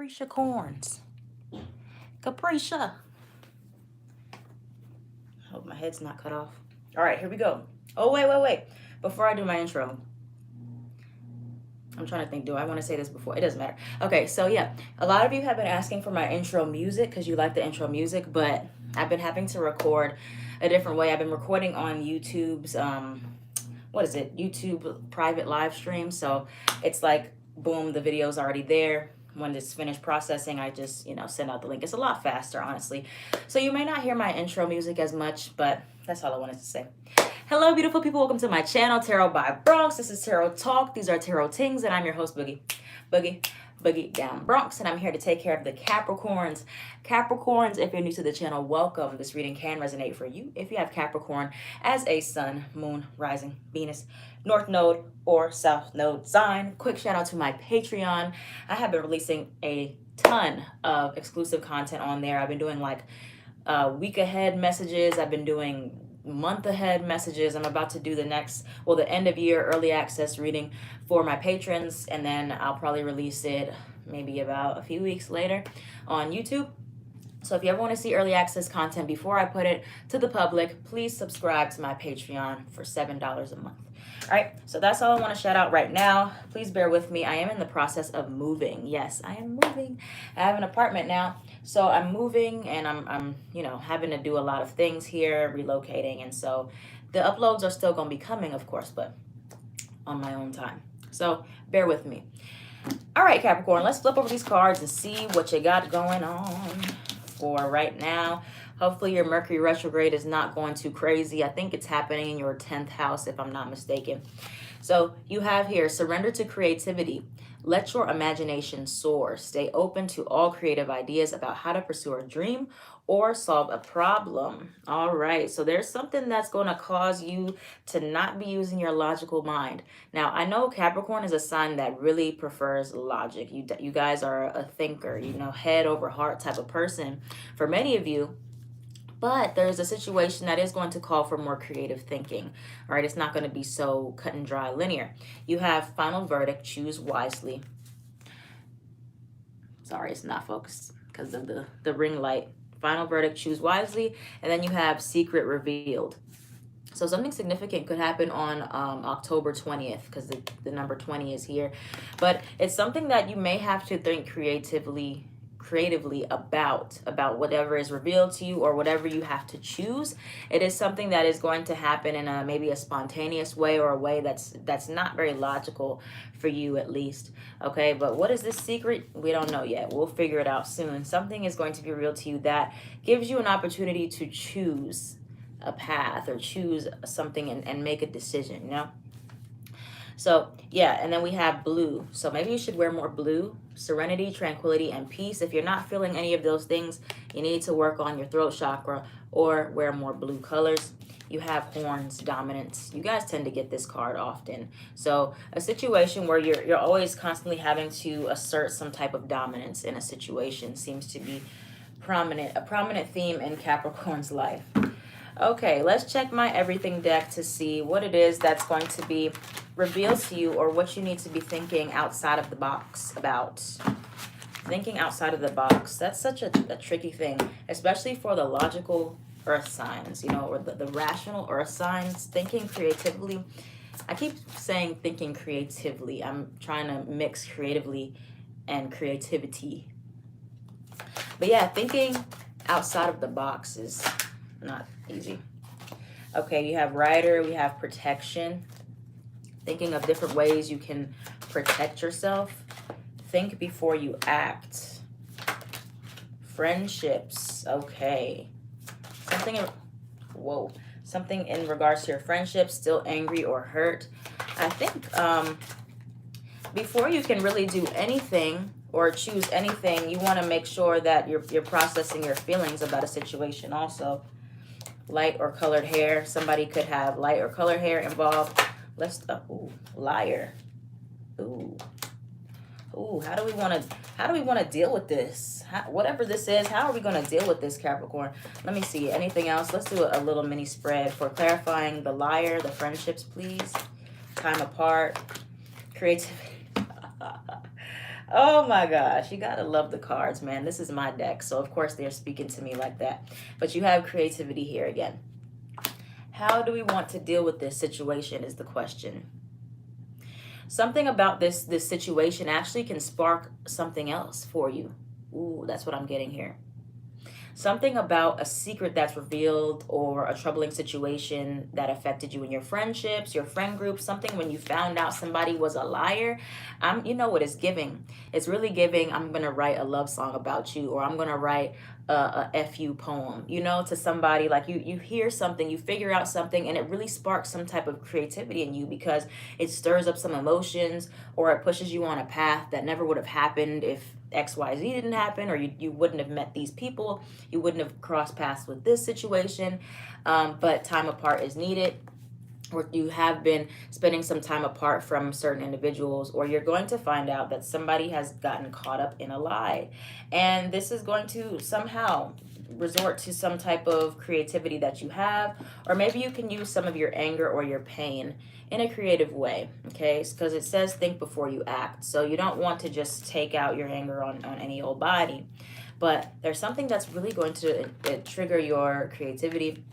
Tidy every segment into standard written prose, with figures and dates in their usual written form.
Capricia Corns. Capricia. Hope my head's not cut off. All right, here we go. Oh, wait. Before I do my intro, I'm trying to think, do I want to say this before? It doesn't matter. Okay, so yeah, a lot of you have been asking for my intro music because you like the intro music, but I've been having to record a different way. I've been recording on YouTube's, what is it? YouTube private live stream. So it's like, boom, the video's already there. When it's finished processing, I just, send out the link. It's a lot faster, honestly. So you may not hear my intro music as much, but that's all I wanted to say. Hello, beautiful people. Welcome to my channel, Tarot by Bronx. This is Tarot Talk. These are Tarot Tings, and I'm your host, Boogie Down Bronx, and I'm here to take care of the Capricorns. Capricorns, if you're new to the channel, welcome. This reading can resonate for you if you have Capricorn as a sun, moon, rising, Venus, north node, or south node sign. Quick shout out to my Patreon. I have been releasing a ton of exclusive content on there. I've been doing like week ahead messages. I've been doing month ahead messages. I'm about to do the end of year early access reading for my patrons, and then I'll probably release it maybe about a few weeks later on YouTube. So if you ever want to see early access content before I put it to the public, please subscribe to my Patreon for $7 a month. All right, so that's all I want to shout out right now. Please bear with me. I am in the process of moving. Yes, I am moving. I have an apartment now, so I'm moving, and I'm having to do a lot of things here, relocating, and so the uploads are still going to be coming, of course, but on my own time. So bear with me. All right, Capricorn, let's flip over these cards and see what you got going on for right now. Hopefully your Mercury retrograde is not going too crazy. I think it's happening in your 10th house, if I'm not mistaken. So you have here, surrender to creativity. Let your imagination soar. Stay open to all creative ideas about how to pursue a dream or solve a problem. All right, so there's something that's going to cause you to not be using your logical mind. Now, I know Capricorn is a sign that really prefers logic. You guys are a thinker, head over heart type of person for many of you. But there's a situation that is going to call for more creative thinking. All right, it's not going to be so cut and dry linear. You have final verdict, choose wisely. Sorry, it's not focused because of the ring light. Final verdict, choose wisely. And then you have secret revealed. So something significant could happen on October 20th because the number 20 is here. But it's something that you may have to think creatively about whatever is revealed to you or whatever you have to choose. It is something that is going to happen in maybe a spontaneous way or a way that's not very logical for you, at least. Okay, but what is this secret? We don't know yet. We'll figure it out soon. Something is going to be revealed to you that gives you an opportunity to choose a path or choose something and make a decision, So yeah, and then we have blue. So maybe you should wear more blue. Serenity, tranquility, and peace. If you're not feeling any of those things, you need to work on your throat chakra or wear more blue colors. You have horns, dominance. You guys tend to get this card often. So a situation where you're always constantly having to assert some type of dominance in a situation seems to be a prominent theme in Capricorn's life. Okay, let's check my everything deck to see what it is that's going to be revealed to you or what you need to be thinking outside of the box about. Thinking outside of the box. That's such a tricky thing, especially for the logical earth signs, or the rational earth signs. Thinking creatively. I keep saying thinking creatively. I'm trying to mix creatively and creativity. But yeah, thinking outside of the box is not easy. Okay, you have rider, we have protection. Thinking of different ways you can protect yourself. Think before you act. Friendships, okay. Something in regards to your friendships, still angry or hurt. I think before you can really do anything or choose anything, you want to make sure that you're processing your feelings about a situation also. Light or colored hair. Somebody could have light or colored hair involved. Liar. How do we want to deal with this? Whatever this is, how are we going to deal with this, Capricorn? Let me see. Anything else? Let's do a little mini spread for clarifying the liar, the friendships, please. Time apart. Creativity. Oh my gosh, you gotta love the cards, man. This is my deck, so of course they're speaking to me like that. But you have creativity here again. How do we want to deal with this situation is the question. Something about this situation actually can spark something else for you. Ooh, that's what I'm getting here. Something about a secret that's revealed or a troubling situation that affected you in your friendships, your friend group, something when you found out somebody was a liar. You know what it's giving. It's really giving, I'm going to write a love song about you, or I'm going to write a FU poem, you know, to somebody. Like you hear something, you figure out something, and it really sparks some type of creativity in you because it stirs up some emotions, or it pushes you on a path that never would have happened if XYZ didn't happen, or you wouldn't have met these people, you wouldn't have crossed paths with this situation. But time apart is needed, or you have been spending some time apart from certain individuals, or you're going to find out that somebody has gotten caught up in a lie. And this is going to somehow resort to some type of creativity that you have, or maybe you can use some of your anger or your pain in a creative way, okay? Because it says think before you act. So you don't want to just take out your anger on any old body. But there's something that's really going to trigger your creativity,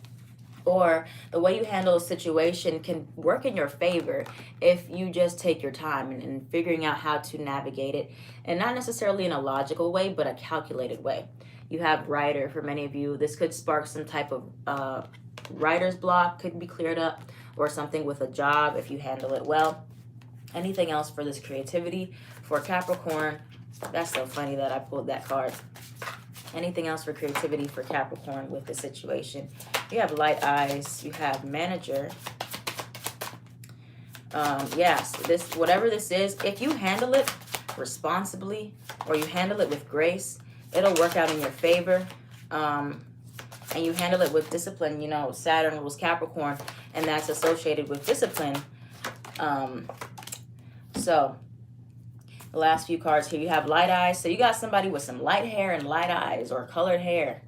or the way you handle a situation can work in your favor if you just take your time and figuring out how to navigate it, and not necessarily in a logical way but a calculated way. You have writer. For many of you, this could spark some type of writer's block, could be cleared up, or something with a job if you handle it well. Anything else for this creativity for Capricorn? That's so funny that I pulled that card. Anything else for creativity for Capricorn with the situation? You have light eyes. You have manager. Yes, this, whatever this is, if you handle it responsibly, or you handle it with grace, it'll work out in your favor. And you handle it with discipline. You know, Saturn rules Capricorn, and that's associated with discipline. So the last few cards here, you have light eyes. So you got somebody with some light hair and light eyes, or colored hair.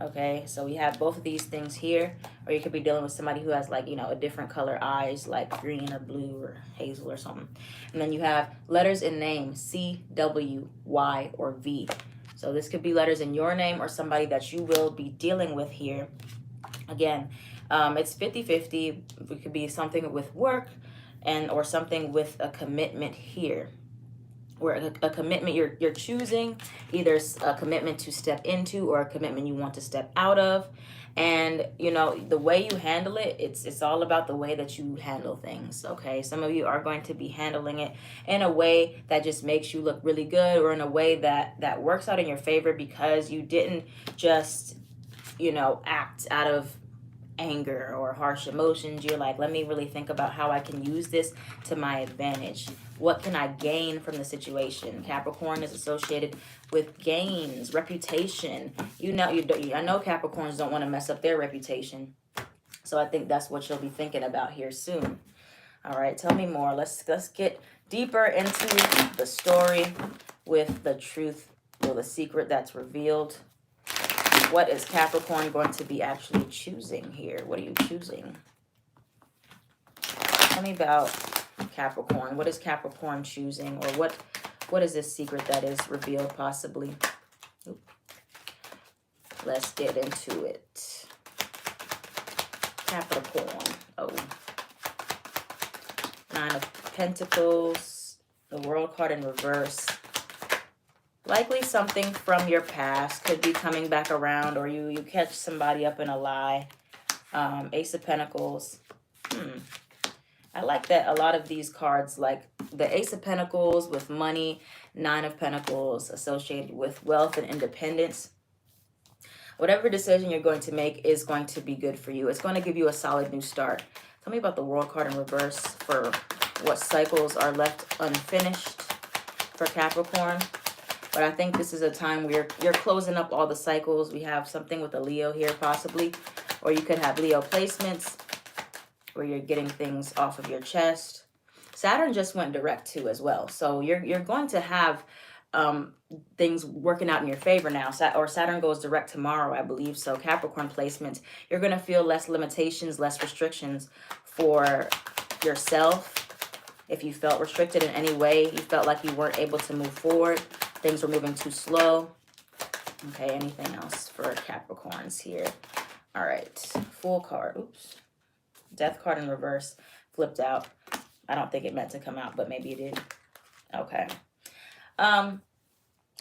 Okay, so we have both of these things here. Or you could be dealing with somebody who has, like, you know, a different color eyes, like green or blue or hazel or something. And then you have letters in name, C, W, Y, or V. So this could be letters in your name or somebody that you will be dealing with here. Again, it's 50-50. It could be something with work or something with a commitment here, or a commitment you're choosing, either a commitment to step into or a commitment you want to step out of. And you know, the way you handle it, it's all about the way that you handle things. Okay, some of you are going to be handling it in a way that just makes you look really good, or in a way that works out in your favor, because you didn't just, you know, act out of anger or harsh emotions. You're like, let me really think about how I can use this to my advantage. What can I gain from the situation? Capricorn is associated with gains, reputation. You know, I know Capricorns don't want to mess up their reputation. So I think that's what you'll be thinking about here soon. All right, tell me more. Let's get deeper into the story with the truth, or the secret that's revealed. What is Capricorn going to be actually choosing here? What are you choosing? Tell me about Capricorn. What is Capricorn choosing? Or what is this secret that is revealed possibly? Oop. Let's get into it. Capricorn. Oh. Nine of Pentacles. The World card in reverse. Likely something from your past could be coming back around, or you catch somebody up in a lie. Ace of Pentacles. I like that a lot of these cards, like the Ace of Pentacles with money, Nine of Pentacles associated with wealth and independence. Whatever decision you're going to make is going to be good for you. It's going to give you a solid new start. Tell me about the World card in reverse for what cycles are left unfinished for Capricorn. But I think this is a time where you're closing up all the cycles. We have something with a Leo here possibly. Or you could have Leo placements where you're getting things off of your chest. Saturn just went direct too as well. So you're going to have things working out in your favor now. Or Saturn goes direct tomorrow, I believe. So Capricorn placements, you're going to feel less limitations, less restrictions for yourself. If you felt restricted in any way, you felt like you weren't able to move forward, things were moving too slow. Okay, anything else for Capricorns here? All right, Fool card. Oops. Death card in reverse, flipped out. I don't think it meant to come out, but maybe it did. Okay.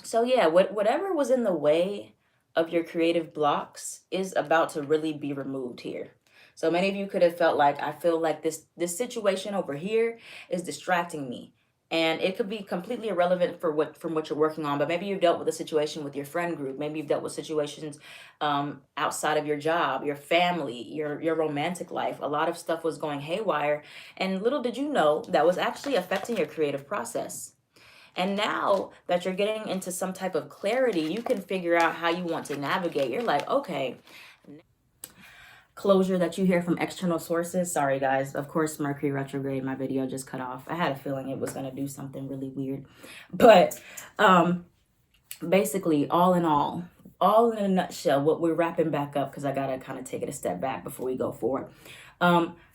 So yeah, whatever was in the way of your creative blocks is about to really be removed here. So many of you could have felt like, I feel like this situation over here is distracting me. And it could be completely irrelevant from what you're working on, but maybe you've dealt with a situation with your friend group. Maybe you've dealt with situations outside of your job, your family, your romantic life. A lot of stuff was going haywire, and little did you know that was actually affecting your creative process. And now that you're getting into some type of clarity, you can figure out how you want to navigate. You're like, okay, closure that you hear from external sources. Sorry, guys. Of course, Mercury retrograde, my video just cut off. I had a feeling it was going to do something really weird. But basically, all in all in a nutshell, what we're wrapping back up, because I got to kind of take it a step back before we go forward.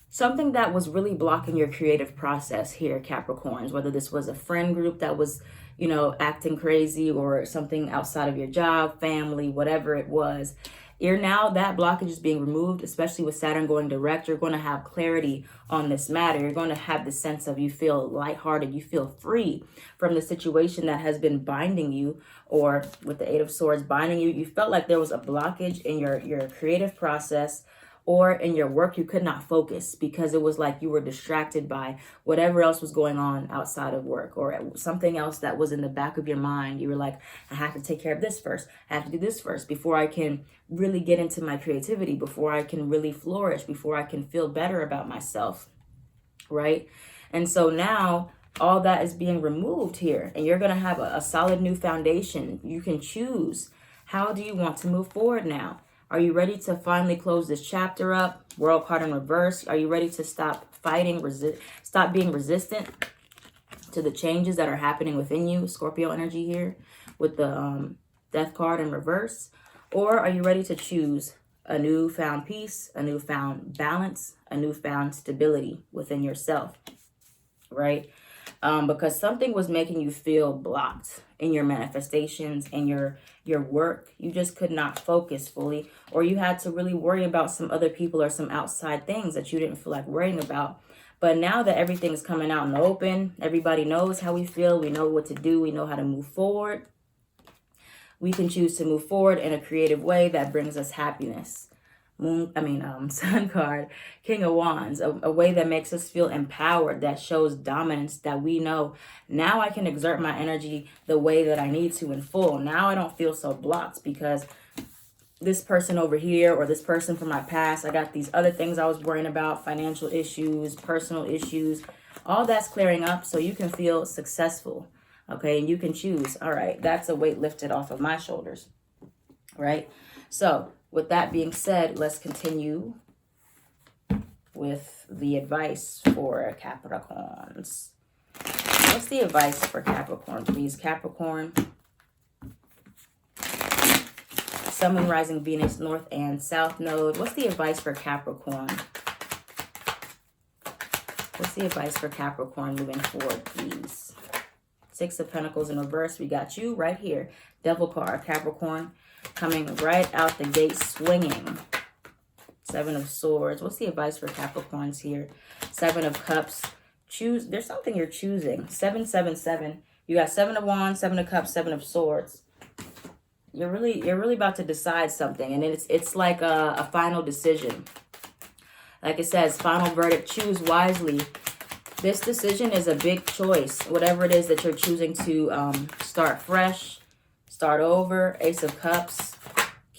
Something that was really blocking your creative process here, Capricorns, whether this was a friend group that was, you know, acting crazy, or something outside of your job, family, whatever it was, you're now, that blockage is being removed, especially with Saturn going direct. You're going to have clarity on this matter. You're going to have the sense of, you feel lighthearted, you feel free from the situation that has been binding you, or with the Eight of Swords binding you. You felt like there was a blockage in your creative process, or in your work. You could not focus because it was like you were distracted by whatever else was going on outside of work, or something else that was in the back of your mind. You were like, I have to take care of this first. I have to do this first before I can really get into my creativity, before I can really flourish, before I can feel better about myself, right? And so now all that is being removed here, and you're going to have a solid new foundation. You can choose, how do you want to move forward now? Are you ready to finally close this chapter up? World card in reverse. Are you ready to stop fighting, stop being resistant to the changes that are happening within you? Scorpio energy here with the Death card in reverse. Or are you ready to choose a newfound peace, a newfound balance, a newfound stability within yourself, right? Because something was making you feel blocked in your manifestations and your work. You just could not focus fully, or you had to really worry about some other people or some outside things that you didn't feel like worrying about. But now that everything is coming out in the open, everybody knows how we feel. We know what to do. We know how to move forward. We can choose to move forward in a creative way that brings us happiness. Sun card, King of Wands, a way that makes us feel empowered, that shows dominance, that we know, now I can exert my energy the way that I need to in full. Now I don't feel so blocked because this person over here, or this person from my past, I got these other things I was worrying about, financial issues, personal issues, all that's clearing up, so you can feel successful, okay? And you can choose, all right, that's a weight lifted off of my shoulders, right? So with that being said, let's continue with the advice for Capricorns. What's the advice for Capricorn, please? Capricorn, Sun, Moon, Rising, Venus, North and South Node. What's the advice for Capricorn? What's the advice for Capricorn moving forward, please? Six of Pentacles in reverse. We got you right here. Devil card, Capricorn, coming right out the gate swinging. Seven of Swords. What's the advice for Capricorns here? Seven of Cups. Choose. There's something you're choosing. 777. You got Seven of Wands, Seven of Cups, Seven of Swords. You're really about to decide something, and it's like a final decision. Like it says, final verdict. Choose wisely. This decision is a big choice. Whatever it is that you're choosing to start fresh, start over. Ace of Cups.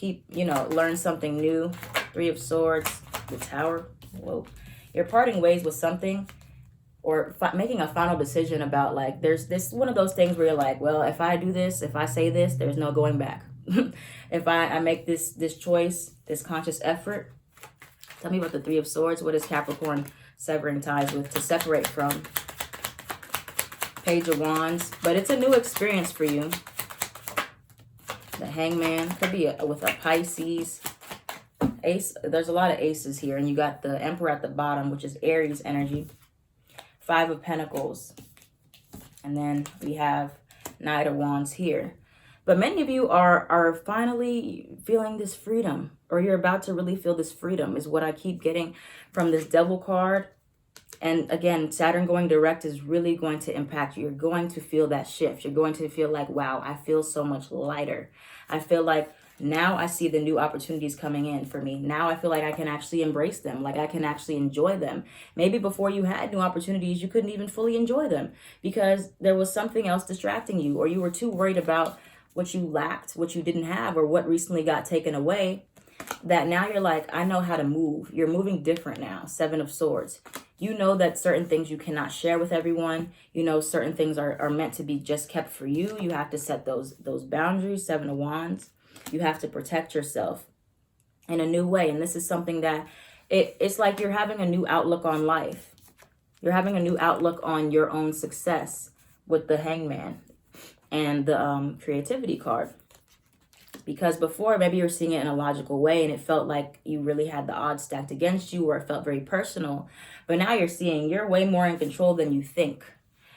Learn something new. Three of Swords. The Tower. Whoa. You're parting ways with something, or making a final decision about, like, there's this one of those things where you're like, well, if I do this, if I say this, there's no going back. If I make this choice, this conscious effort. Tell me about the Three of Swords. What is Capricorn severing ties with, to separate from? Page of Wands. But it's a new experience for you. The Hangman. Could be with a Pisces. Ace. There's a lot of aces here. And you got the Emperor at the bottom, which is Aries energy. Five of Pentacles. And then we have Knight of Wands here. But many of you are finally feeling this freedom, or you're about to really feel this freedom, is what I keep getting from this Devil card. And again, Saturn going direct is really going to impact you. You're going to feel that shift. You're going to feel like, wow, I feel so much lighter. I feel like now I see the new opportunities coming in for me. Now I feel like I can actually embrace them, like I can actually enjoy them. Maybe before you had new opportunities, you couldn't even fully enjoy them because there was something else distracting you, or you were too worried about what you lacked, what you didn't have, or what recently got taken away, that now you're like, I know how to move. You're moving different now. Seven of Swords. You know that certain things you cannot share with everyone. You know certain things are meant to be just kept for you. You have to set those boundaries. Seven of Wands. You have to protect yourself in a new way. And this is something that it's like you're having a new outlook on life. You're having a new outlook on your own success with the Hangman and the creativity card. Because before, maybe you're seeing it in a logical way and it felt like you really had the odds stacked against you, or it felt very personal. But now you're seeing you're way more in control than you think.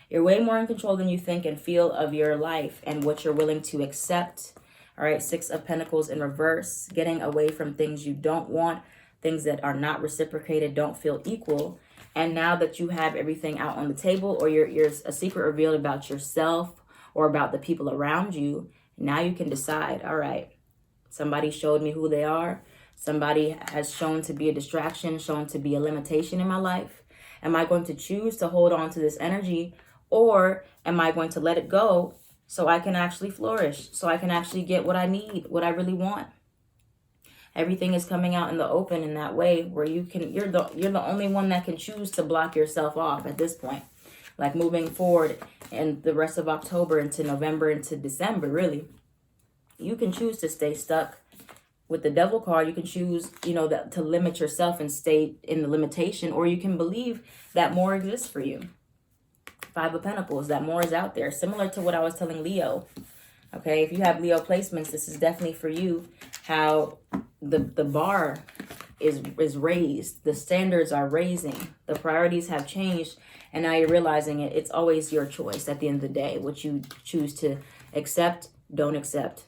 You're way more in control than you think and feel of your life and what you're willing to accept. All right, Six of Pentacles in reverse, getting away from things you don't want, things that are not reciprocated, don't feel equal. And now that you have everything out on the table, or you're a secret revealed about yourself or about the people around you, now you can decide, all right, somebody showed me who they are. Somebody has shown to be a distraction, shown to be a limitation in my life. Am I going to choose to hold on to this energy, or am I going to let it go so I can actually flourish, so I can actually get what I need, what I really want? Everything is coming out in the open in that way where you're the only one that can choose to block yourself off at this point. Like moving forward and the rest of October into November into December, really. You can choose to stay stuck. With the Devil card, you can choose, to limit yourself and stay in the limitation, or you can believe that more exists for you. Five of Pentacles, that more is out there. Similar to what I was telling Leo. Okay, if you have Leo placements, this is definitely for you. How the bar is raised. The standards are raising. The priorities have changed. And now you're realizing it's always your choice at the end of the day. What you choose to accept, don't accept.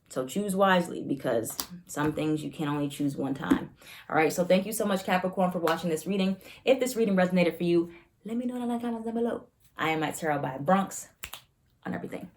So choose wisely, because some things you can only choose one time. All right, so thank you so much, Capricorn, for watching this reading. If this reading resonated for you, let me know in the comments down below. I am at Tarot by Bronx on everything.